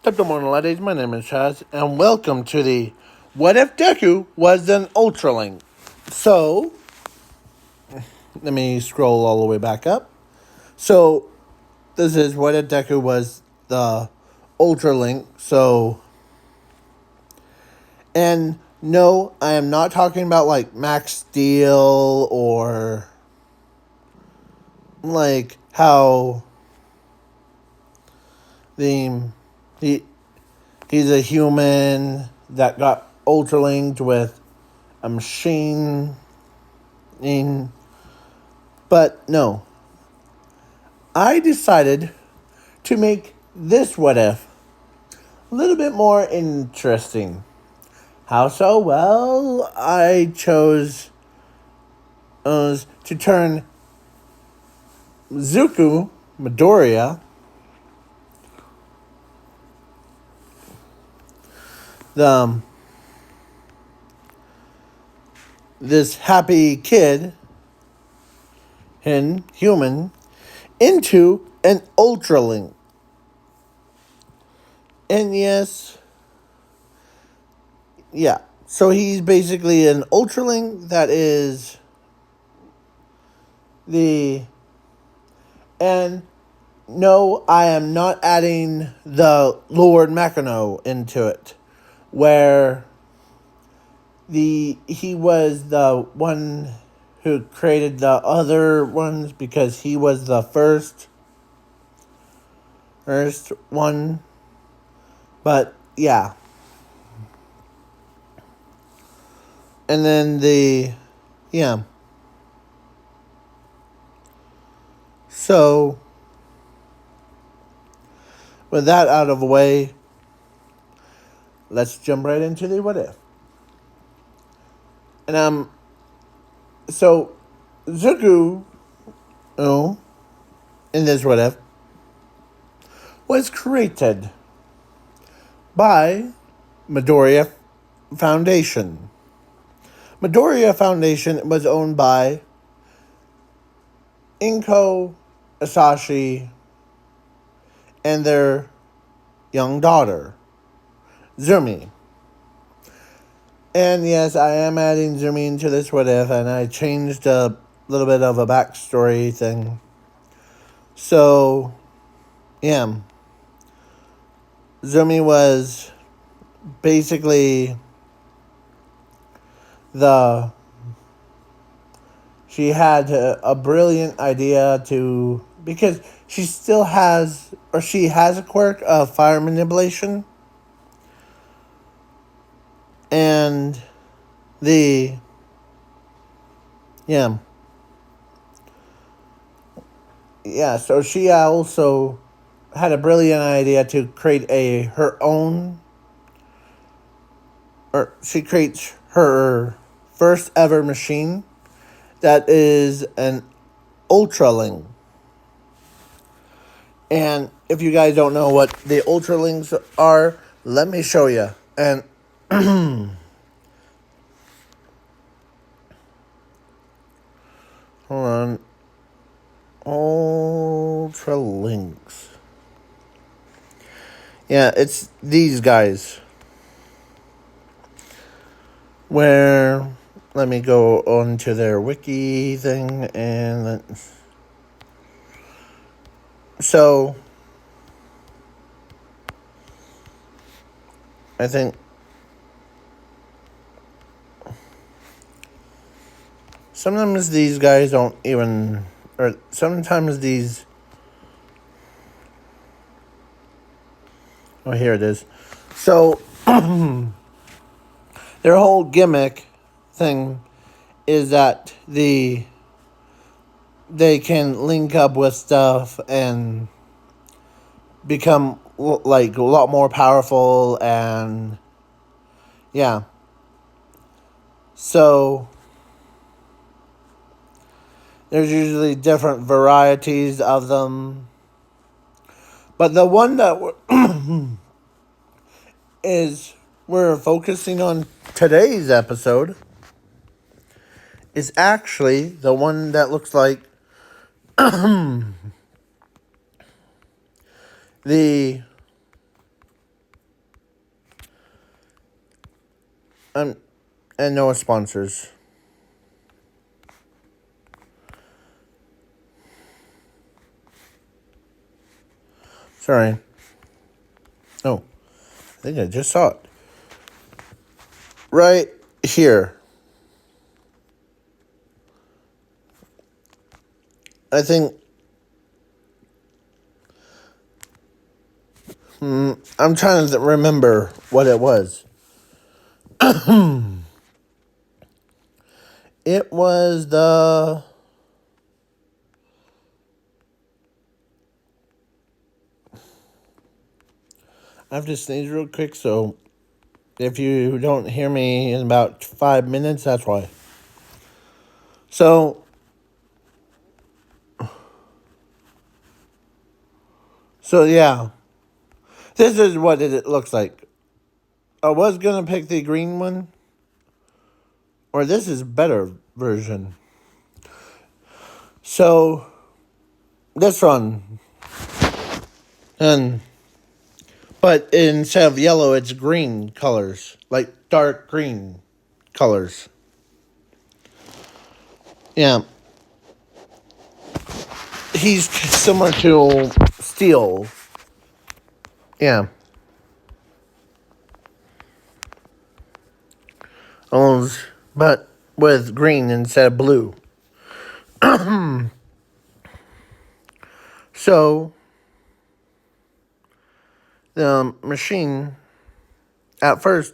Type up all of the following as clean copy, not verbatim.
Good morning, ladies. My name is Chaz, and welcome to the What If Deku Was an Ultraling? So, let me scroll all the way back up. So, this is What If Deku Was the Ultraling. And no, I am not talking about like Max Steel or like how the he he's a human that got ultralinked with a machine. But no, I decided to make this what if a little bit more interesting. How so? Well, I chose to turn Zuko Midoriya, the this happy kid and human, into an Ultraling. And yes, yeah. So he's basically an Ultraling that is the... And no, I am not adding the Lord Makino into it, where he was the one who created the other ones because he was the first one. But yeah. And then yeah. So, with that out of the way, let's jump right into the what if. And so Zuko, in this what if, was created by Midoriya Foundation. Midoriya Foundation was owned by Inko, Asashi, and their young daughter, Zumi. And yes, I am adding Zumi into this what if, and I changed a little bit of a backstory thing. So, yeah. Zumi was basically she had a brilliant idea because she has a quirk of fire manipulation. And so she also had a brilliant idea to create she creates her first ever machine that is an Ultraling. And if you guys don't know what the Ultralings are, let me show you. And hold on. Ultralinks. Yeah, it's these guys. Where, let me go on to their wiki thing and so I think sometimes these guys don't even, or sometimes these, oh, here it is. So, their whole gimmick thing is that they can link up with stuff and become like a lot more powerful, and yeah. So there's usually different varieties of them. But the one that we're focusing on today's episode is actually the one that looks like the And no sponsors. Sorry. Oh, I think I just saw it. Right here. I think I'm trying to remember what it was. It was the... I have to sneeze real quick, so if you don't hear me in about 5 minutes, that's why. So yeah. This is what it looks like. I was going to pick the green one. Or this is a better version. So, this one. But instead of yellow, it's green colors. Like dark green colors. Yeah. He's similar to Steel. Yeah. But with green instead of blue. So, the machine, at first,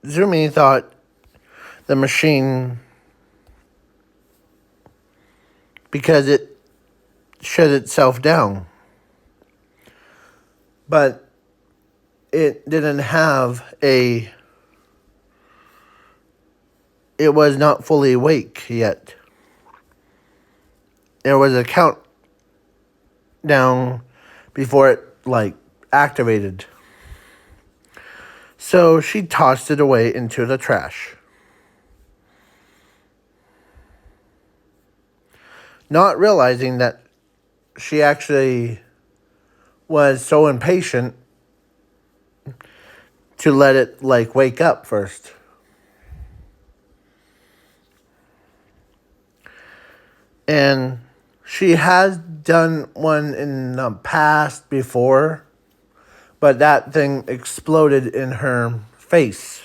Zumi thought the machine, because it shut itself down. But it didn't have it was not fully awake yet. There was a countdown before it, activated. So she tossed it away into the trash. Not realizing that she actually was so impatient to let it, wake up first. And she has done one in the past before, but that thing exploded in her face.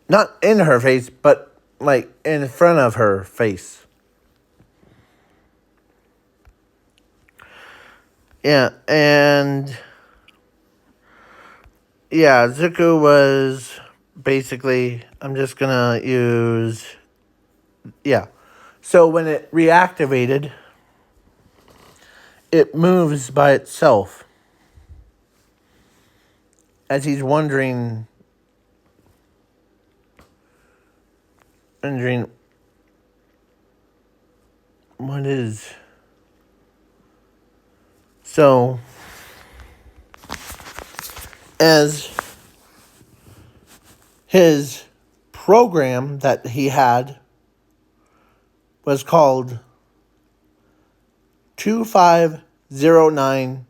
Not in her face, but, in front of her face. Yeah, and... yeah, Zuko was basically... I'm just gonna use... yeah. So when it reactivated, it moves by itself. As he's wondering what is... So, as his program that he had was called 2509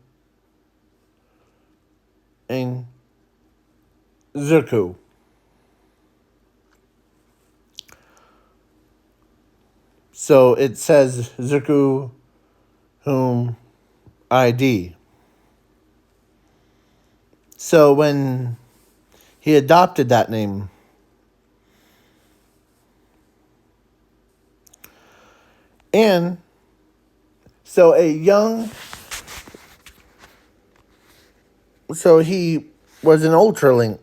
in Zuko. So it says Zuko whom ID. So when he adopted that name, and so he was an Ultralink.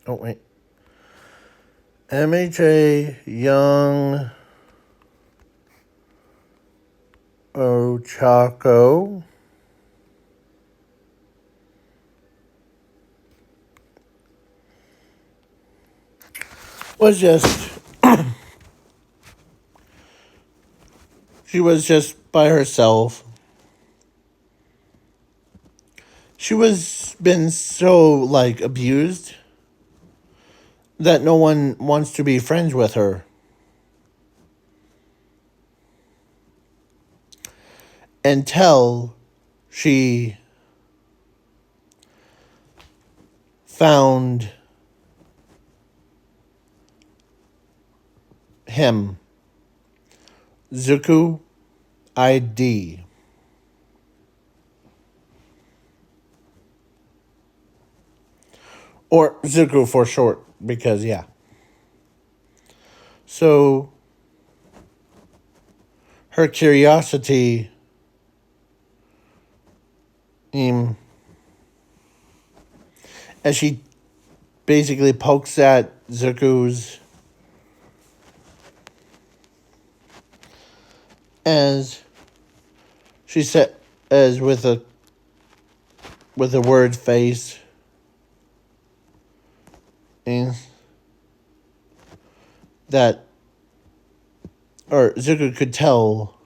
Oh, wait. MHA Young Ochako was just... she was just by herself. She was been so, abused that no one wants to be friends with her. Until she found him. Zuko ID. Or Zuko for short, because yeah. So her curiosity as she basically pokes at Zuko's as she said as with a word face and that or Zuko could tell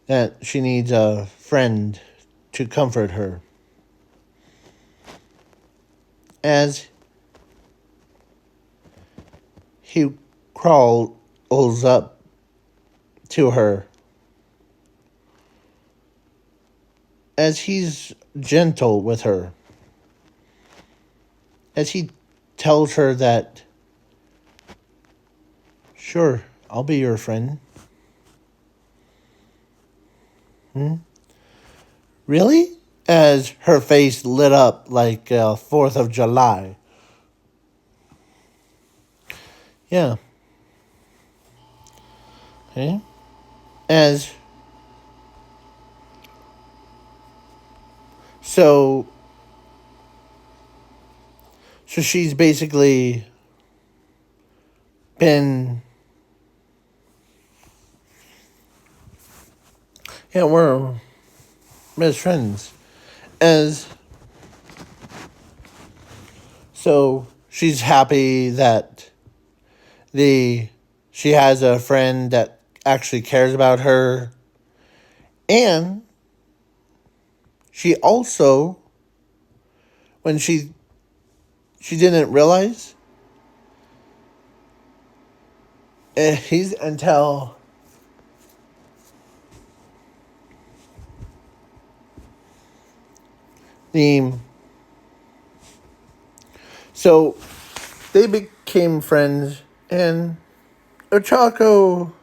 that she needs a friend to comfort her. As he crawls up to her, as he's gentle with her, as he tells her that, sure, I'll be your friend. Really? As her face lit up like 4th of July. Yeah. Okay. As so she's basically been we're best friends. As so she's happy that she has a friend that actually cares about her. And she also, when she didn't realize he's until the so they became friends, and Ochako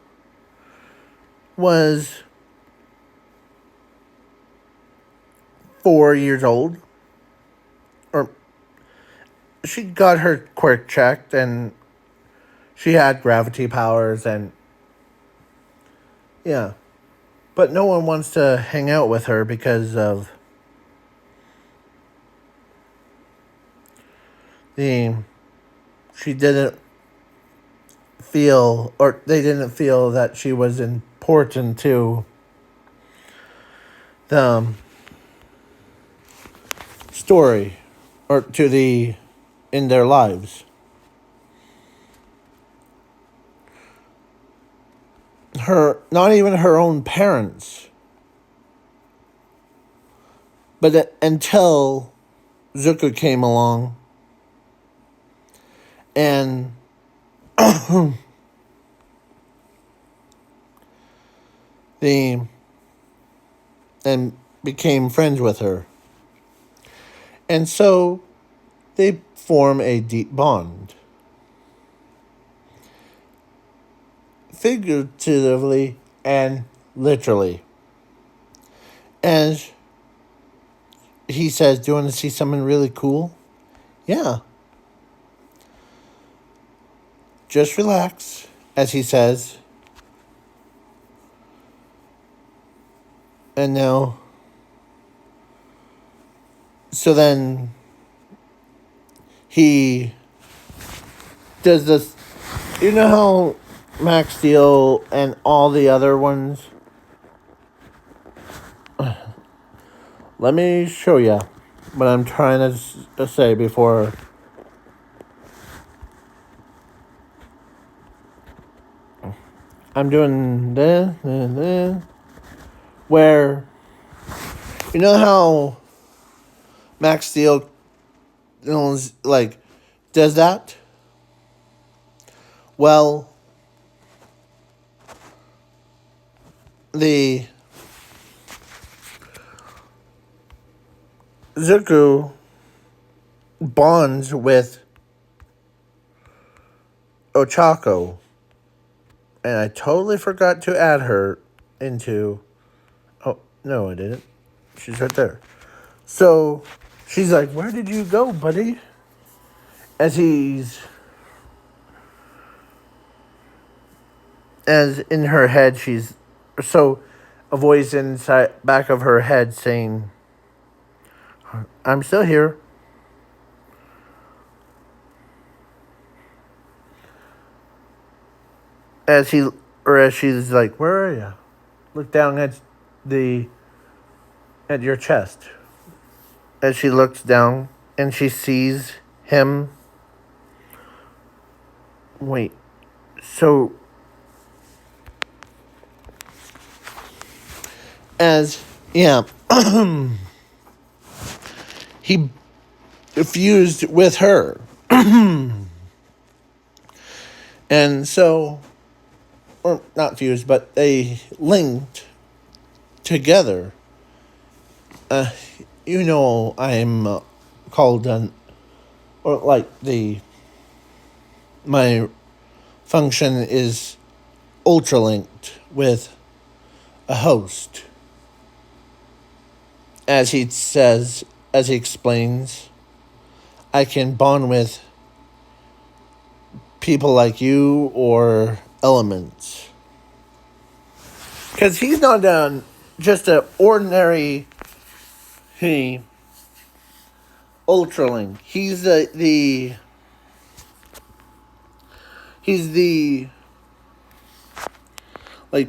was 4 years old, or she got her quirk checked, and she had gravity powers, and yeah. But no one wants to hang out with her because of she didn't feel, or they didn't feel that she was important to the story or to the in their lives. Not even her own parents. But until Zuko came along and and became friends with her. And so they form a deep bond. Figuratively and literally. As he says, do you want to see something really cool? Yeah. Just relax, as he says. And now, so then he does this. You know how Max Steel and all the other ones? Let me show you what I'm trying to say before. I'm doing this, where, you know how Max Steel, like, does that? Well, the Zuko bonds with Ochako. And I totally forgot to add her into... Oh, no, I didn't. She's right there. So, she's like, where did you go, buddy? As in her head, she's... So, a voice inside back of her head saying, I'm still here. As she's like, where are you? Look down at your chest. As she looks down and she sees him. Wait. So he fused with her. And so, or not fused, but they linked together. I'm called my function is ultra linked with a host. As he explains, I can bond with people like you or elements. Because he's not just an ordinary Ultralink. He's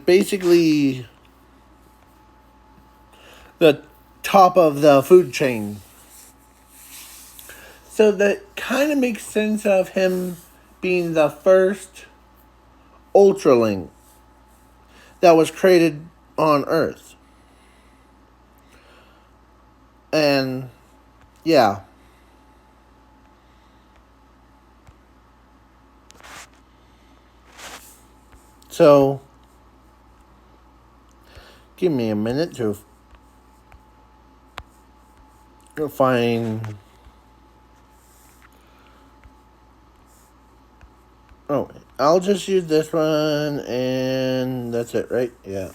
basically the top of the food chain. So that kind of makes sense of him being the first Ultralink that was created on Earth. And yeah. So give me a minute to find... Oh, I'll just use this one, and that's it, right? Yeah.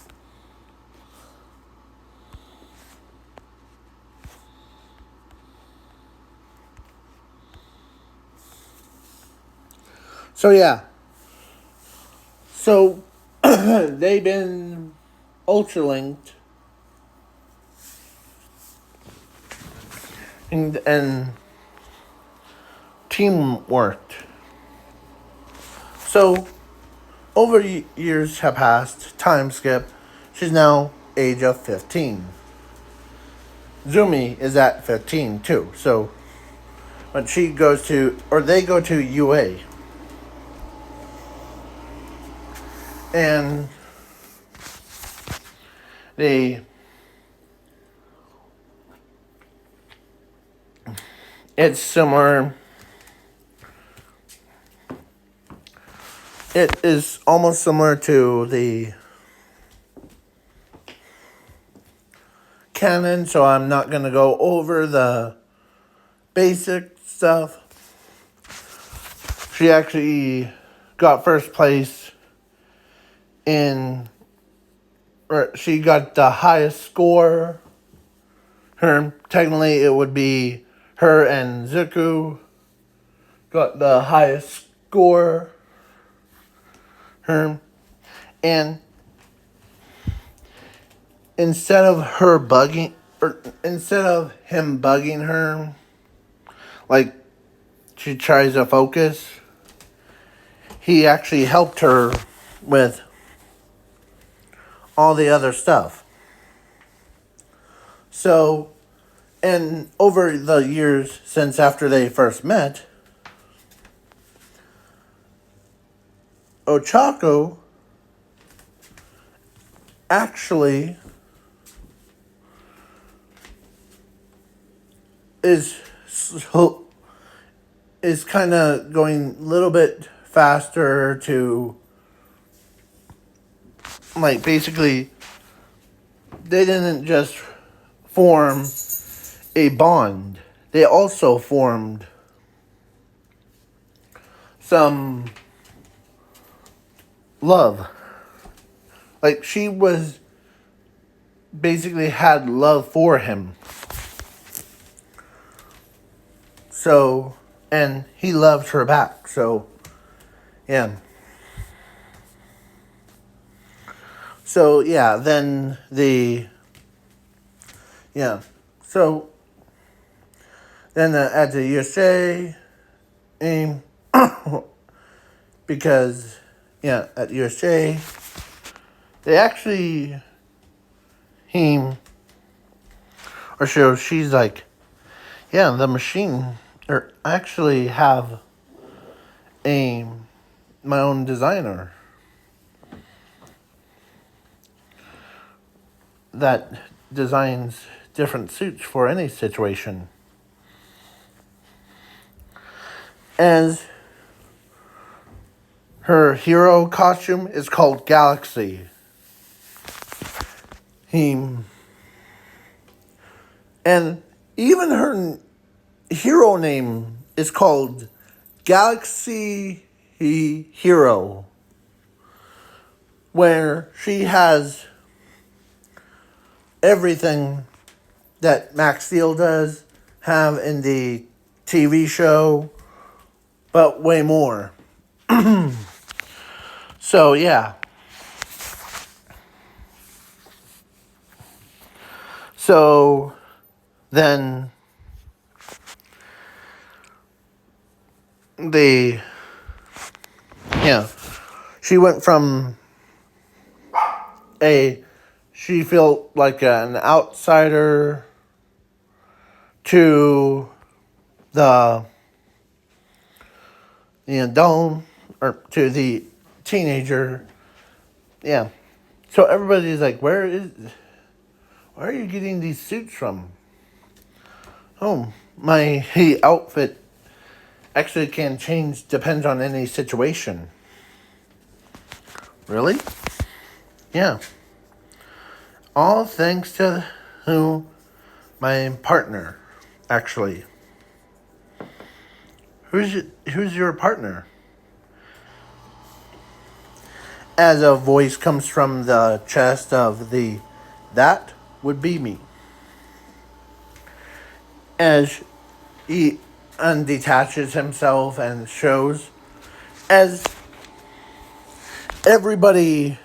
So, yeah. So, they've been ultra-linked. And team worked. So, over years have passed, time skip. She's now age of 15. Zumi is at 15 too. So, when they go to UA. And it's similar. It is almost similar to the canon, so I'm not going to go over the basic stuff. She actually got first place she got the highest score. Technically it would be her and Zuku got the highest score. And instead of him bugging her, like she tries to focus, he actually helped her with all the other stuff. So, and over the years since after they first met, Ochako actually is kind of going a little bit faster to, basically, they didn't just form a bond. They also formed some love. Like, she was basically had love for him. So, and he loved her back. So, yeah. So, yeah, then yeah. So, then at the USA, because, yeah, at USA, they actually, she's like, yeah, the machine, or I actually have my own designer that designs different suits for any situation. As her hero costume is called Galaxy. And even her hero name is called Galaxy Hero, where she has everything that Max Steel does have in the TV show, but way more. So, yeah. So, then she went from she felt like an outsider to the adult, or to the teenager. Yeah. So everybody's like, where are you getting these suits from? Oh, my outfit actually can change, depends on any situation. Really? Yeah. All thanks to my partner, actually. Who's your partner? As a voice comes from the chest of that would be me. As he undetaches himself and shows, as everybody,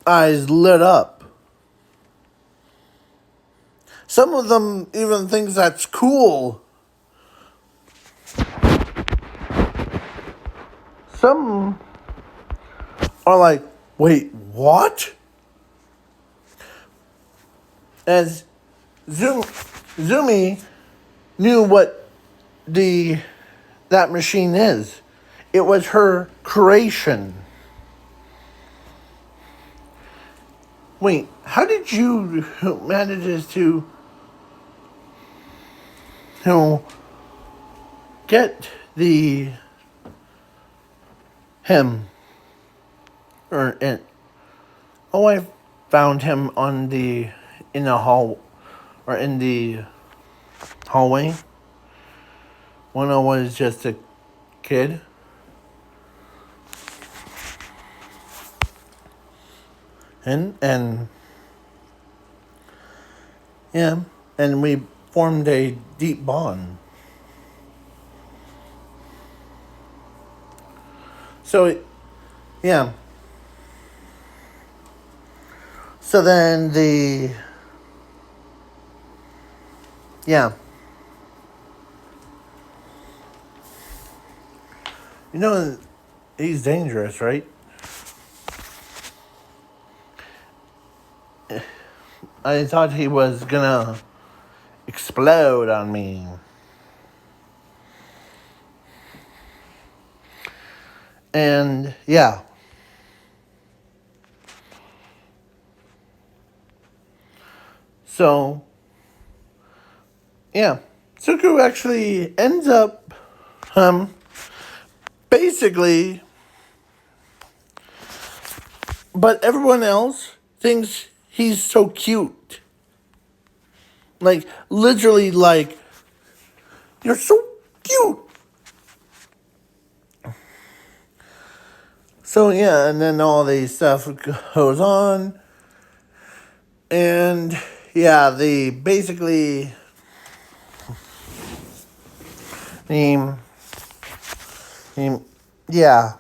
eyes lit up. Some of them even think that's cool. Some are like, wait, what? As Zumi knew what that machine is. It was her creation. Wait, how did you manage to get him, or I found him in the hall, or in the hallway when I was just a kid. And yeah, and we formed a deep bond. So, yeah. So then yeah. You know, he's dangerous, right? I thought he was gonna explode on me. And, yeah. So, yeah. Suku actually ends up, basically, but everyone else thinks he's so cute. Like, literally, like, you're so cute. So yeah, and then all the stuff goes on, and yeah, the basically the, yeah,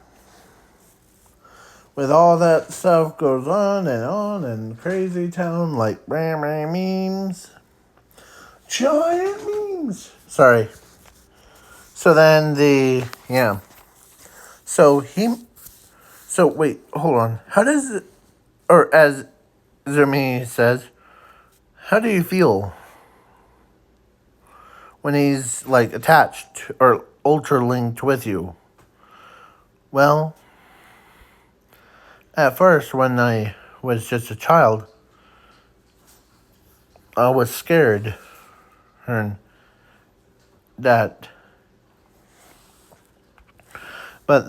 with all that stuff goes on and crazy town like memes, giant memes. Sorry. So then so so wait, hold on. How does it, or as Zermi says, how do you feel when he's like attached or ultra linked with you? Well, at first when I was just a child, I was scared and that, but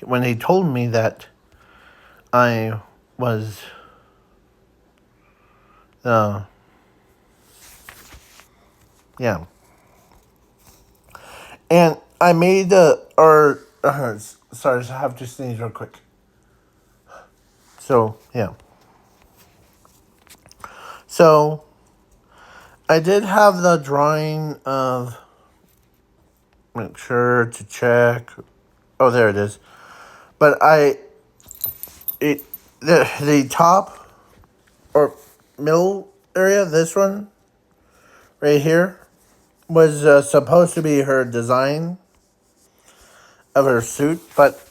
when he told me that I was uh yeah, and I made sorry, I have to sneeze real quick. So yeah, so I did have the drawing of, make sure to check. Oh, there it is. But the top or middle area, this one right here, was supposed to be her design of her suit, but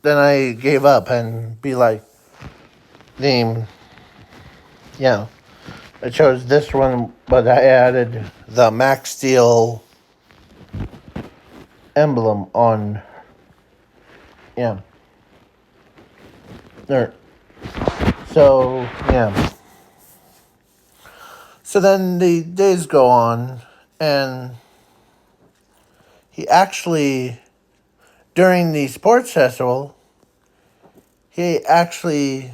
then I gave up and be like, the yeah, I chose this one, but I added the Max Steel emblem on, yeah. There. So yeah. So then the days go on, and he actually, during the sports festival, he actually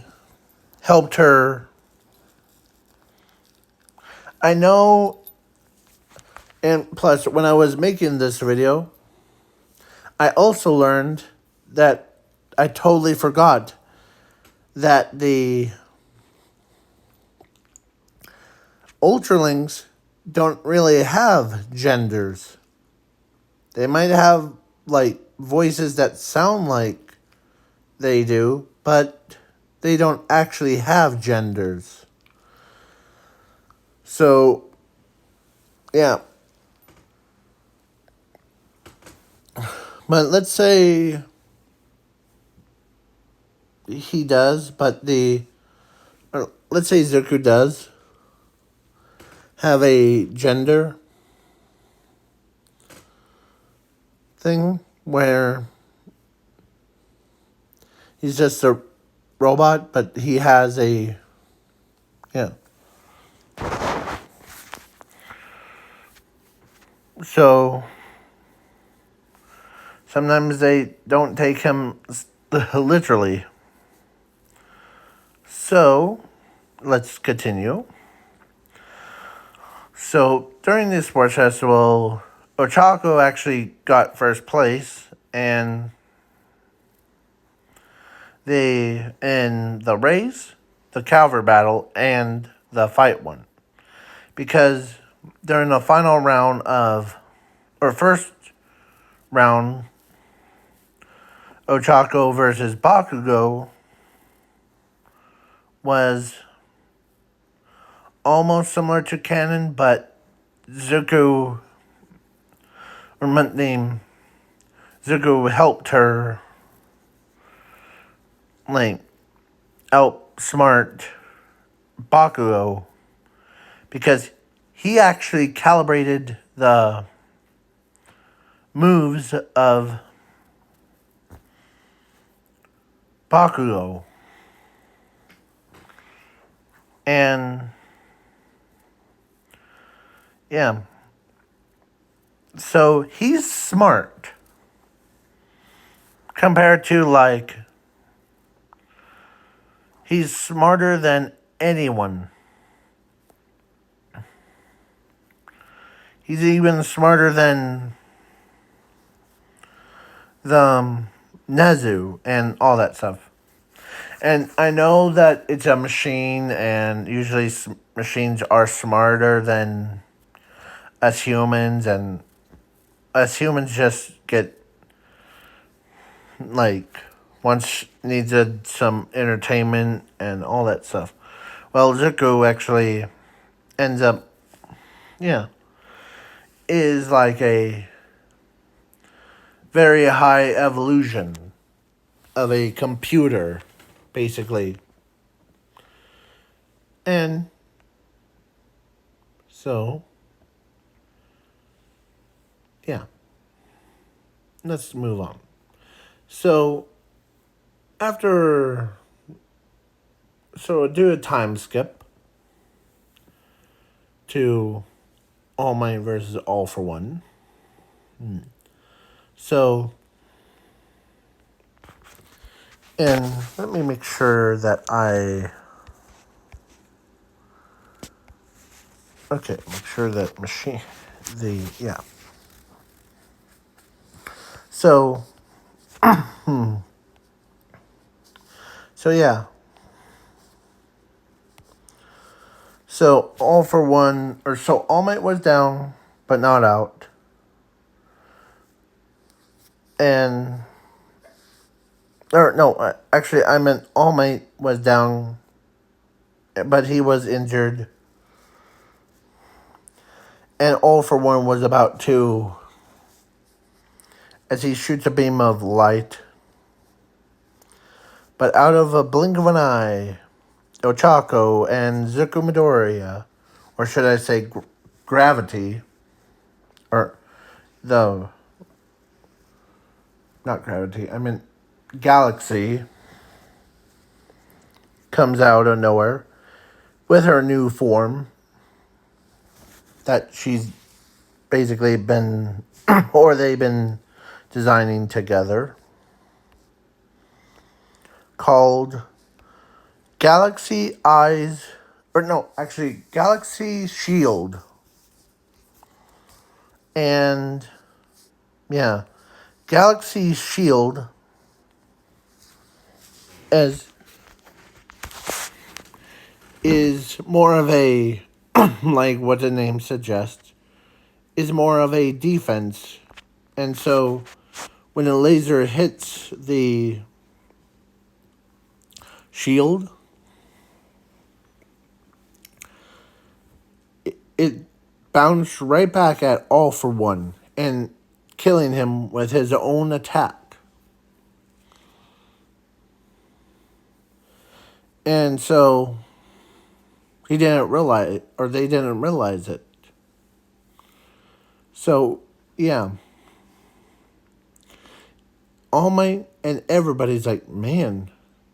helped her. I know, and plus, when I was making this video, I also learned that I totally forgot that the Ultralings don't really have genders. They might have, like, voices that sound like they do, but they don't actually have genders. So, yeah. But let's say he does, but let's say Zuko does have a gender thing where he's just a robot, but he has a, yeah. So sometimes they don't take him literally. So let's continue. So during the sports festival, Ochako actually got first place, and in the race, the Calvert battle, and the fight one. Because during the final round first round, Ochako versus Bakugo was almost similar to canon, but Zuko, Zuko helped her, like, outsmart Bakugo, because he actually calibrated the moves of Bakugo. And yeah. So he's smart compared to, like, he's smarter than anyone. He's even smarter than Nezu and all that stuff. And I know that it's a machine, and usually machines are smarter than us humans, and us humans just get, like, once needed some entertainment and all that stuff. Well, Zuko actually ends up, yeah, is like a very high evolution of a computer, basically. And so, yeah, let's move on. So, after, so do a time skip to All Might versus All for One. So, and let me make sure that okay, make sure that yeah. So, so yeah. So All for One, or so All Might was down, but not out. And, or no, actually I meant All Might was down, but he was injured. And All for One was about to, as he shoots a beam of light. But out of a blink of an eye, Ochako and Zuko Midoriya, or should I say gravity, or the, not gravity, I mean galaxy, comes out of nowhere with her new form that she's basically been, or they've been designing together, called Galaxy Eyes, or no, actually Galaxy Shield. And yeah, Galaxy Shield is more of a, like what the name suggests, is more of a defense. And so when a laser hits the shield, it bounced right back at All for One and killing him with his own attack. And so he didn't realize, or they didn't realize it. So, yeah. All Might and everybody's like, man,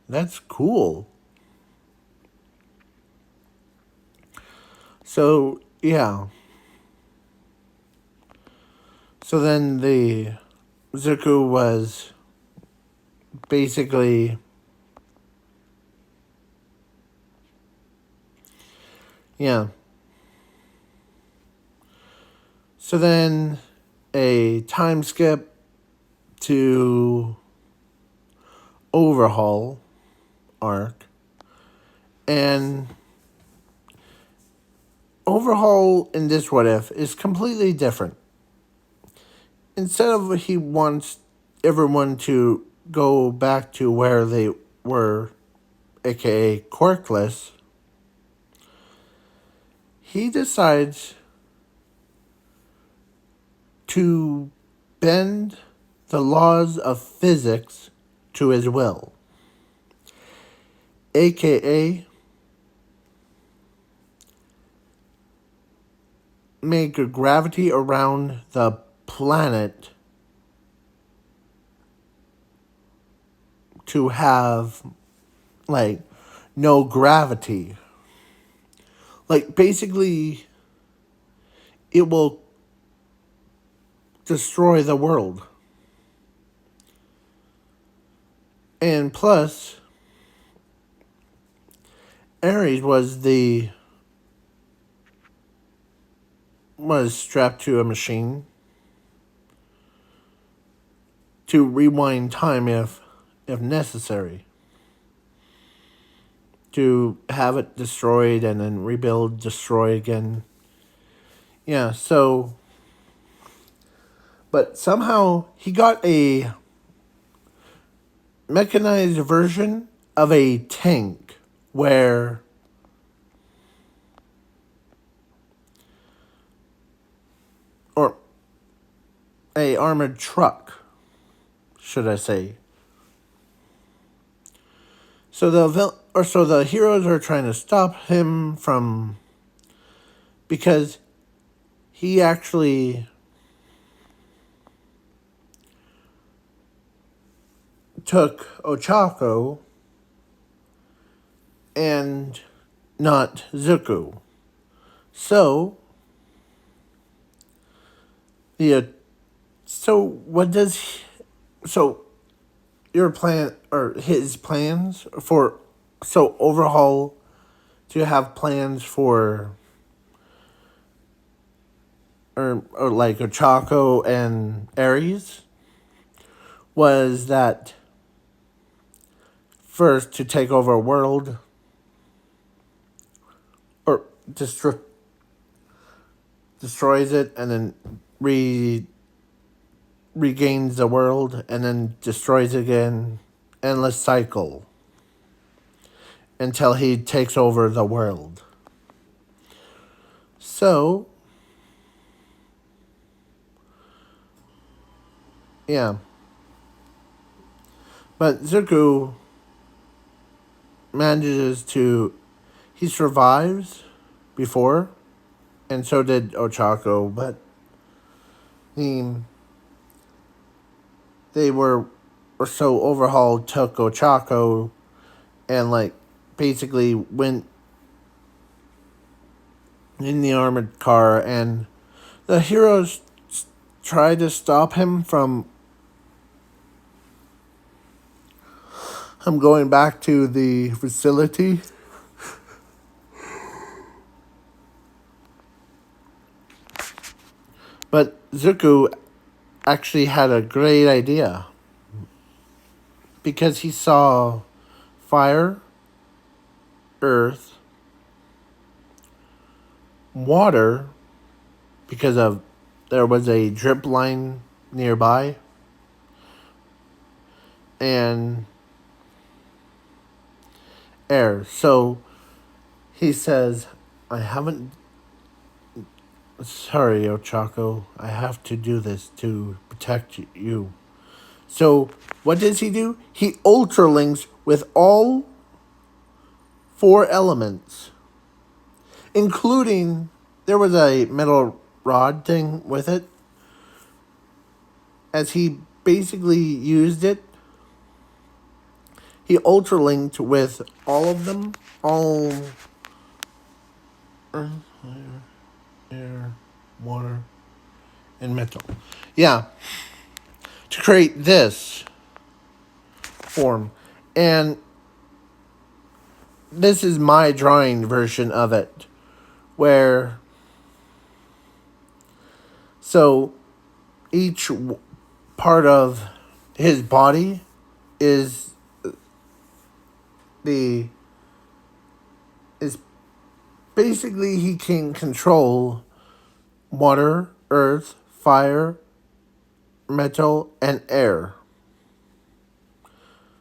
that's cool. So, yeah. So then the Zuko was basically, yeah. So then a time skip to Overhaul arc. And Overhaul in this What If is completely different. Instead of he wants everyone to go back to where they were, aka quirkless, he decides to bend the laws of physics to his will, aka make a gravity around the planet to have, like, no gravity. Like, basically, it will destroy the world. And plus, Ares was strapped to a machine. to rewind time if necessary, to have it destroyed and then rebuild, destroy again. Yeah, so but somehow he got a mechanized version of a tank where or a armored truck, should I say. So the heroes are trying to stop him from, because he actually took Ochako and not Zuko. So the so what does he, so your plan or his plans for, so Overhaul to have plans for, or like Ochako and Ares, was that first to take over a world or destroys it and then regains the world and then destroys it again, endless cycle until he takes over the world. So yeah, but Zuko manages to, he survives before, and so did Ochako, but they were, or so Overhaul took Ochako and like basically went in the armored car, and the heroes tried to stop him from going back to the facility. But Zuko actually had a great idea, because he saw fire, earth, water, because of there was a drip line nearby, and air. So he says, I haven't, sorry, Ochako, I have to do this to protect you. So what does he do? He ultralinks with all 4 elements, including, there was a metal rod thing with it, as he basically used it. He ultralinked with all of them, all earth, fire, air, water, and metal. Yeah, to create this form. And this is my drawing version of it, where, so each part of his body is is basically, he can control water, earth, fire, metal, and air.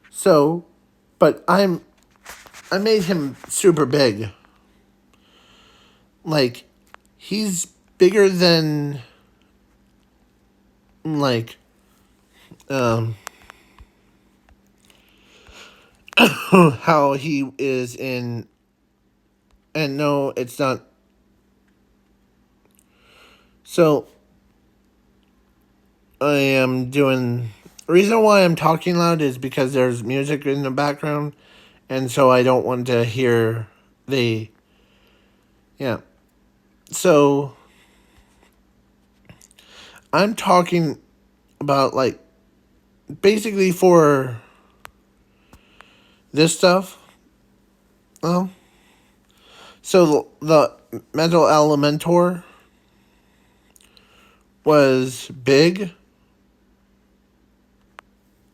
So, but I made him super big. Like, he's bigger than, like, how he is in, and no, it's not. So, I am doing, the reason why I'm talking loud is because there's music in the background, and so I don't want to hear the, yeah. So, I'm talking about, like, basically for this stuff. So the metal elementor was big,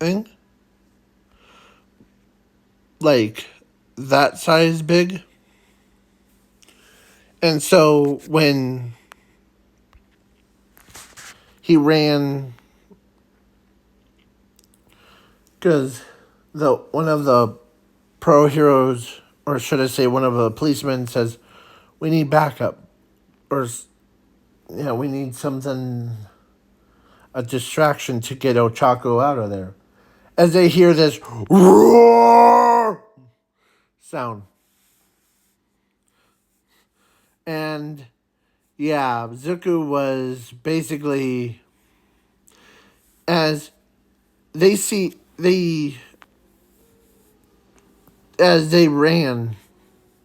thing. Like, that size big. And so when he ran, because one of the pro heroes, or should I say one of the policemen, says, we need backup. Or, we need something, a distraction to get Ochako out of there. As they hear this roar sound. And yeah, Zuko was basically, as they see, as they ran,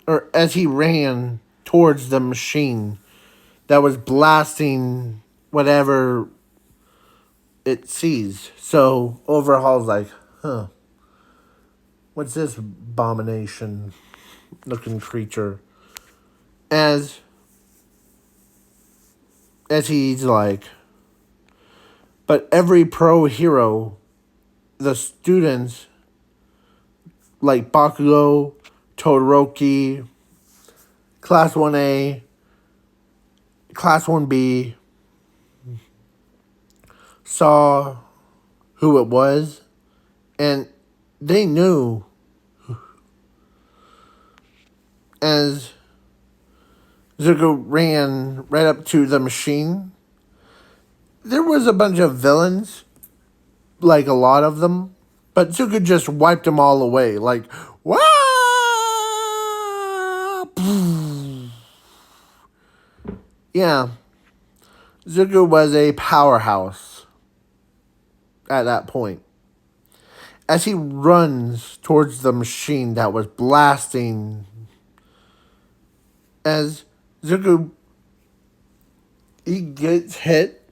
or as he ran towards the machine that was blasting whatever it sees. So Overhaul's like, what's this abomination looking creature? As he's like, but every pro hero, the students like Bakugo, Todoroki, Class 1A, Class 1B, saw who it was, and they knew. As Zuko ran right up to the machine, there was a bunch of villains, like a lot of them, but Zuko just wiped them all away, like, wah! Yeah, Zuko was a powerhouse at that point. As he runs towards the machine that was blasting, as Zuko, he gets hit,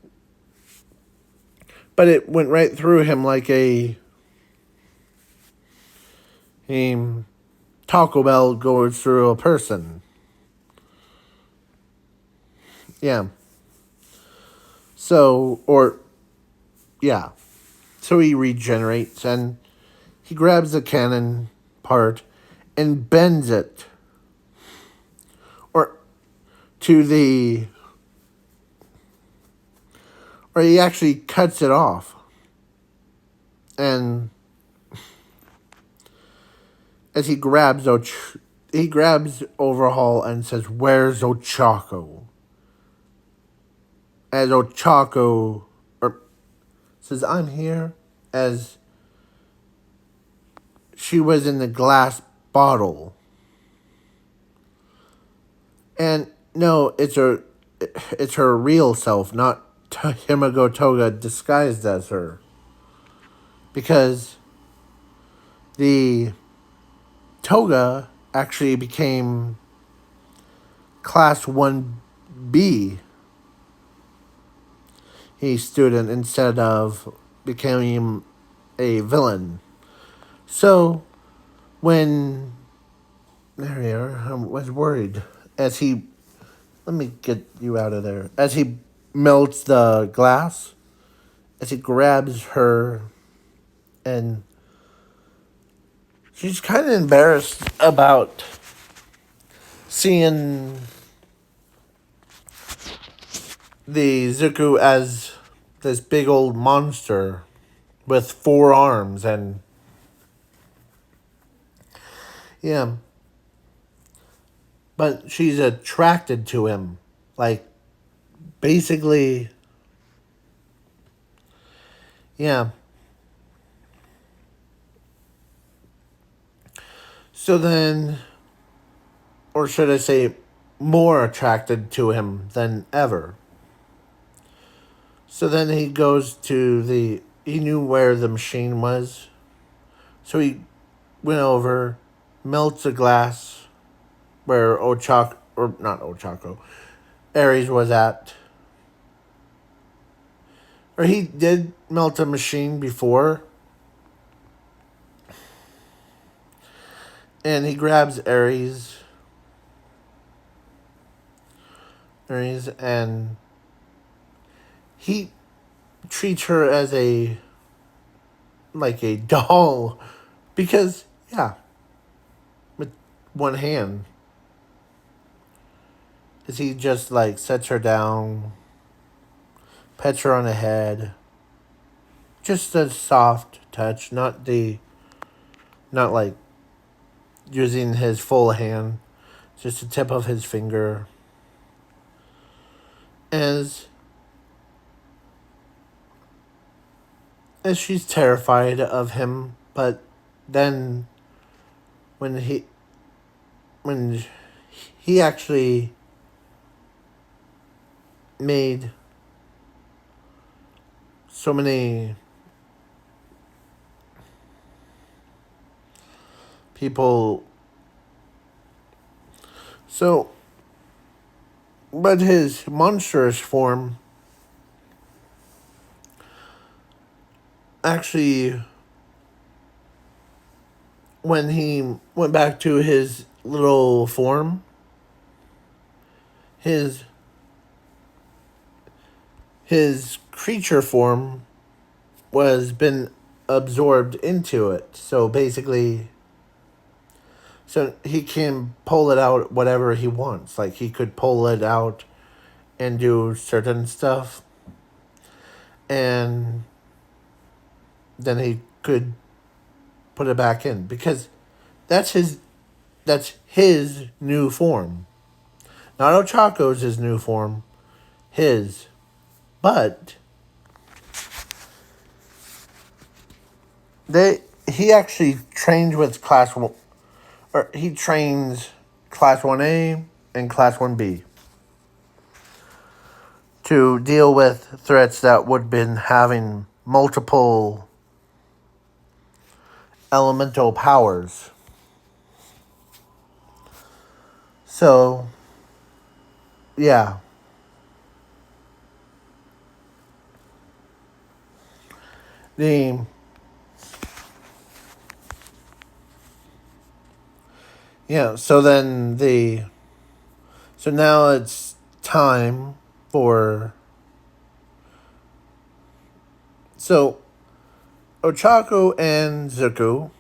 but it went right through him like a Taco Bell goes through a person. Yeah. So he regenerates, and he grabs the cannon part and bends it, or he actually cuts it off. And as he grabs Overhaul and says, "Where's Ochako?" As Ochako says, "I'm here," as she was in the glass bottle. And no, it's her real self, not Himiko Toga disguised as her. Because the Toga actually became Class 1B student instead of becoming a villain. So, when... There we are. I was worried. Let me get you out of there. As he melts the glass, as he grabs her, and she's kind of embarrassed about seeing the Zuko as this big old monster with 4 arms, and yeah. But she's attracted to him. Like, basically, yeah. So then, or should I say, more attracted to him than ever. So then he goes to he knew where the machine was. So he went over, melts a glass where Ares was at. Or he did melt a machine before. And he grabs Ares, and he treats her as a like a doll. Because, yeah, with one hand. Is he just like sets her down, pets her on the head. Just a soft touch, not like using his full hand, just the tip of his finger. As as she's terrified of him, but then when when he actually made so many people so but his monstrous form actually, when he went back to his little form, his his creature form was been absorbed into it. So basically, so he can pull it out whatever he wants. Like he could pull it out and do certain stuff, and then he could put it back in because that's his that's his new form. Not Ochako's his new form, his. But he actually trains with class one, or he trains class 1A and class 1B to deal with threats that would have been having multiple elemental powers. So, yeah. The yeah, so now it's time for so Ochako and Zuko,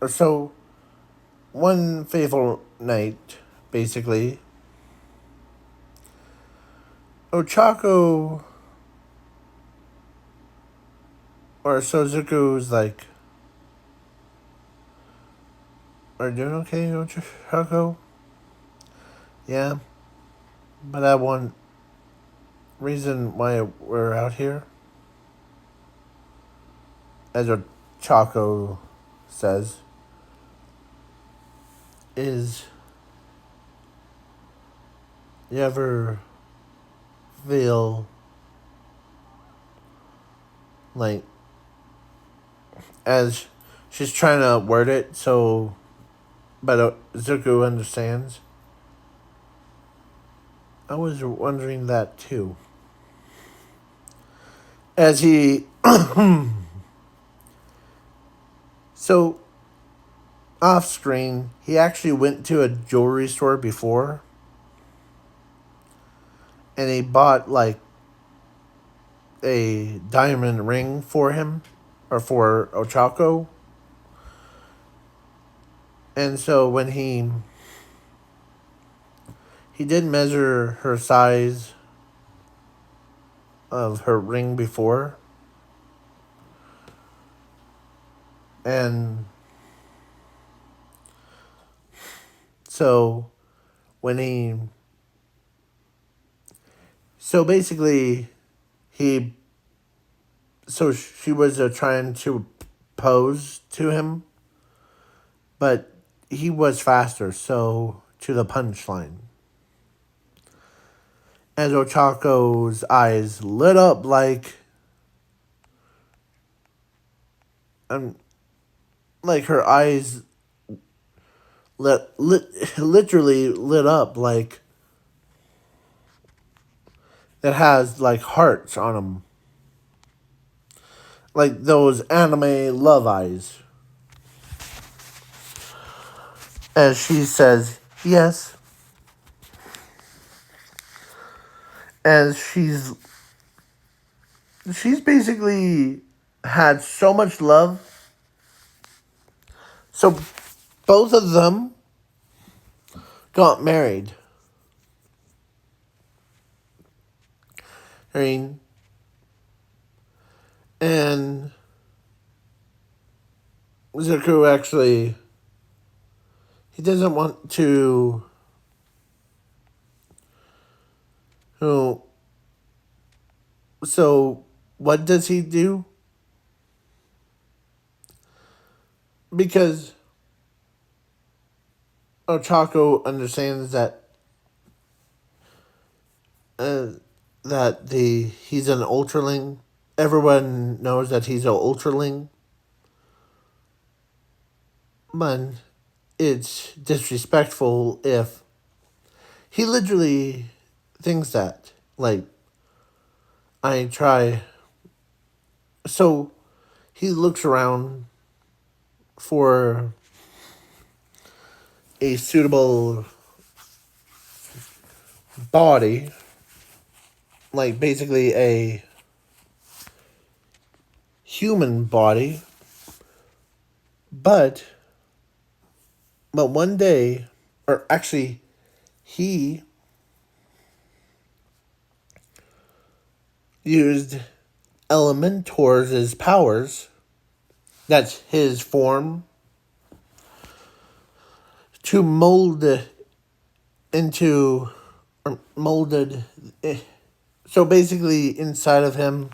or so one fateful night, basically, Ochako or so Zuko's like, are you doing okay, Ochako? Yeah, but I one reason why we're out here, as Ochako says, is you ever feel like, as she's trying to word it so, but Zuko understands. I was wondering that too. As he, so off screen, he actually went to a jewelry store before, and he bought like a diamond ring for him, or for Ochako. And so when he did measure her size of her ring before, and so when so basically he so she was trying to pose to him, but he was faster, so to the punchline. As Ochako's eyes lit up um, like her eyes literally lit up like it has like hearts on them, like those anime love eyes. As she says, yes. As she's basically had so much love. So both of them got married. I mean, and Zuko actually, he doesn't want to, you know, so what does he do? Because Ochako understands that uh, he's an Ultraling. Everyone knows that he's an Ultraling, but it's disrespectful if he literally thinks that. Like, I try. So he looks around for a suitable body, like basically a human body, but one day, or actually, he used Elementor's powers. That's his form to mold into, or molded. So basically, inside of him,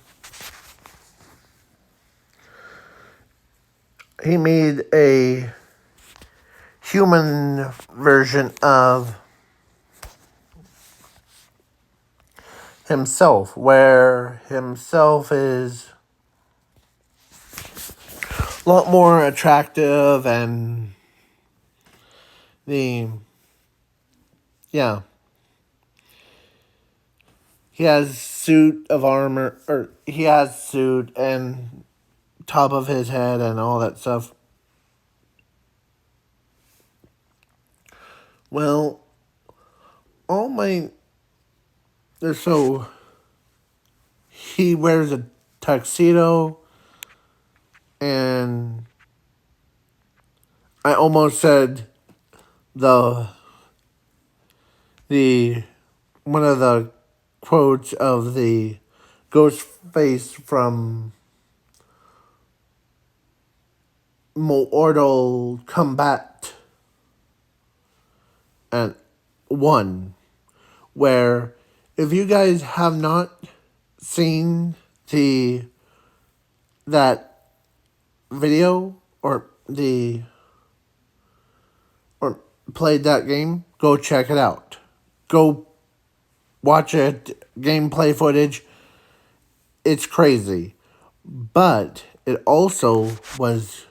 he made a human version of himself, where himself is a lot more attractive and the, yeah, he has suit of armor, or he has suit and top of his head and all that stuff. Well, all my, so he wears a tuxedo, and I almost said the one of the quotes of the ghost face from Mortal Kombat and 1, where if you guys have not seen that video or or played that game, go check it out. Go watch it, gameplay footage. It's crazy. But it also was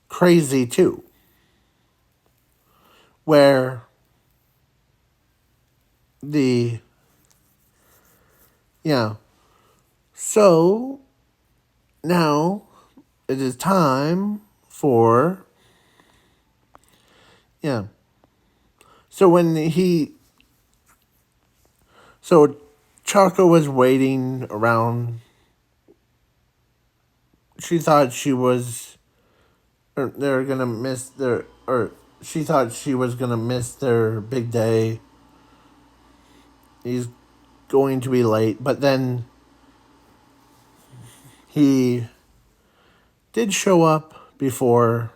crazy too. Where yeah. So now it is time for, yeah. So so Choco was waiting around. She thought she was, or they're gonna miss their, or she thought she was gonna miss their big day. He's going to be late, but then he did show up before,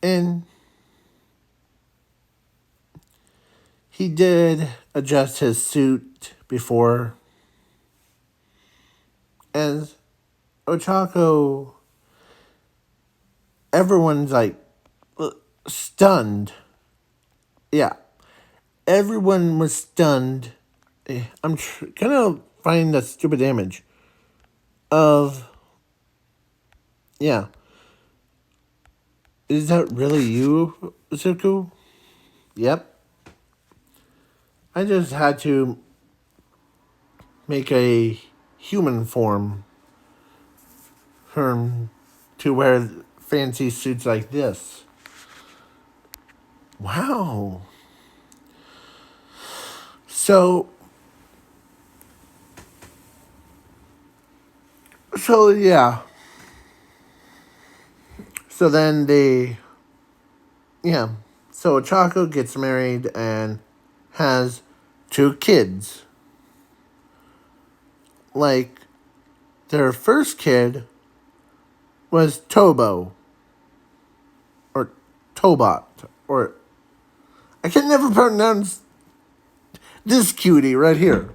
and he did adjust his suit before, and Ochako, everyone's like stunned. Yeah, everyone was stunned. I'm gonna find the stupid image of, yeah. Is that really you, Zuko? Yep. I just had to make a human form to wear fancy suits like this. Wow. So So, yeah. So then yeah. So Chaco gets married and has 2 kids. Like, their first kid was Tobo. Or Tobot. Or, I can never pronounce this cutie right here.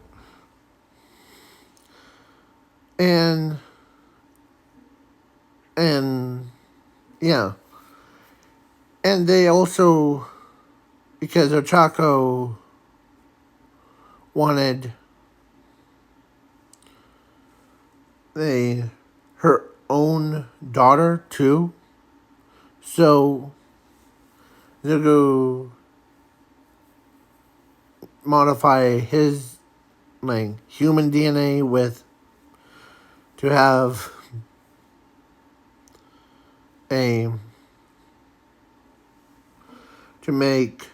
And, yeah. And they also, because Ochako wanted her own daughter too. So they'll go modify his like human DNA with to have a to make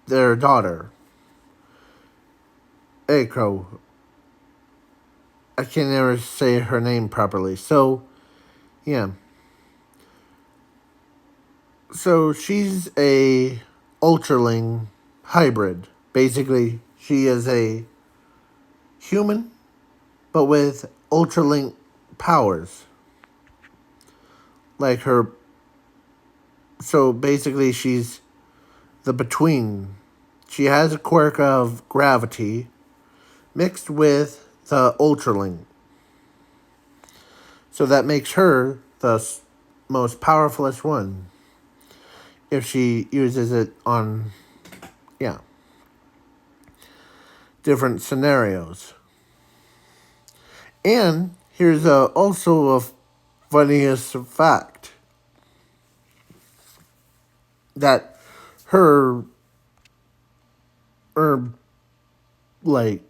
their daughter Eiko. I can never say her name properly. So yeah. So she's a Ultraling hybrid. Basically, she is a human, but with Ultralink powers. Like her. So basically, she's the between. She has a quirk of gravity mixed with the Ultralink. So that makes her the most powerfulest one. If she uses it on, yeah, different scenarios. And here's also a funniest fact that her her like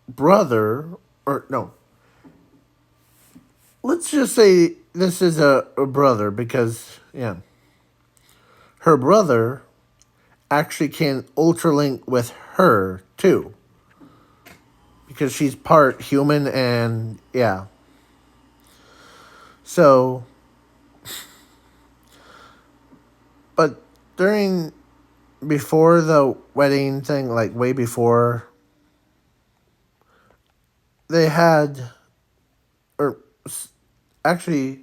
brother or no, let's just say this is a brother because yeah, her brother actually can ultralink with her too because she's part human and yeah. So, but during before the wedding thing, like way before, they had, or actually,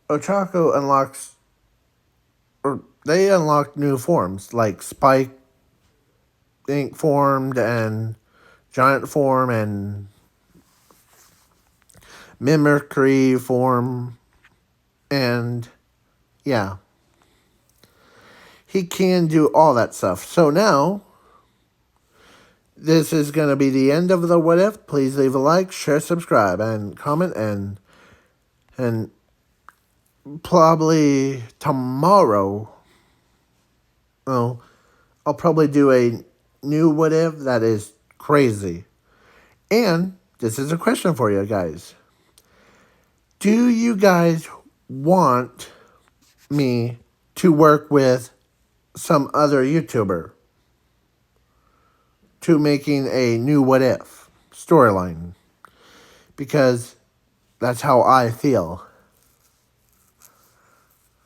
Ochako unlocks, or they unlocked new forms like Spike Ink formed and Giant form and Mimicry form, and yeah, he can do all that stuff. So now, this is going to be the end of the What If. Please leave a like, share, subscribe, and comment, and probably tomorrow, oh, I'll probably do a new What If that is crazy. And this is a question for you guys. Do you guys want me to work with some other YouTuber to making a new What If storyline? Because that's how I feel.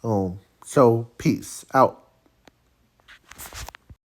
Oh, so peace out.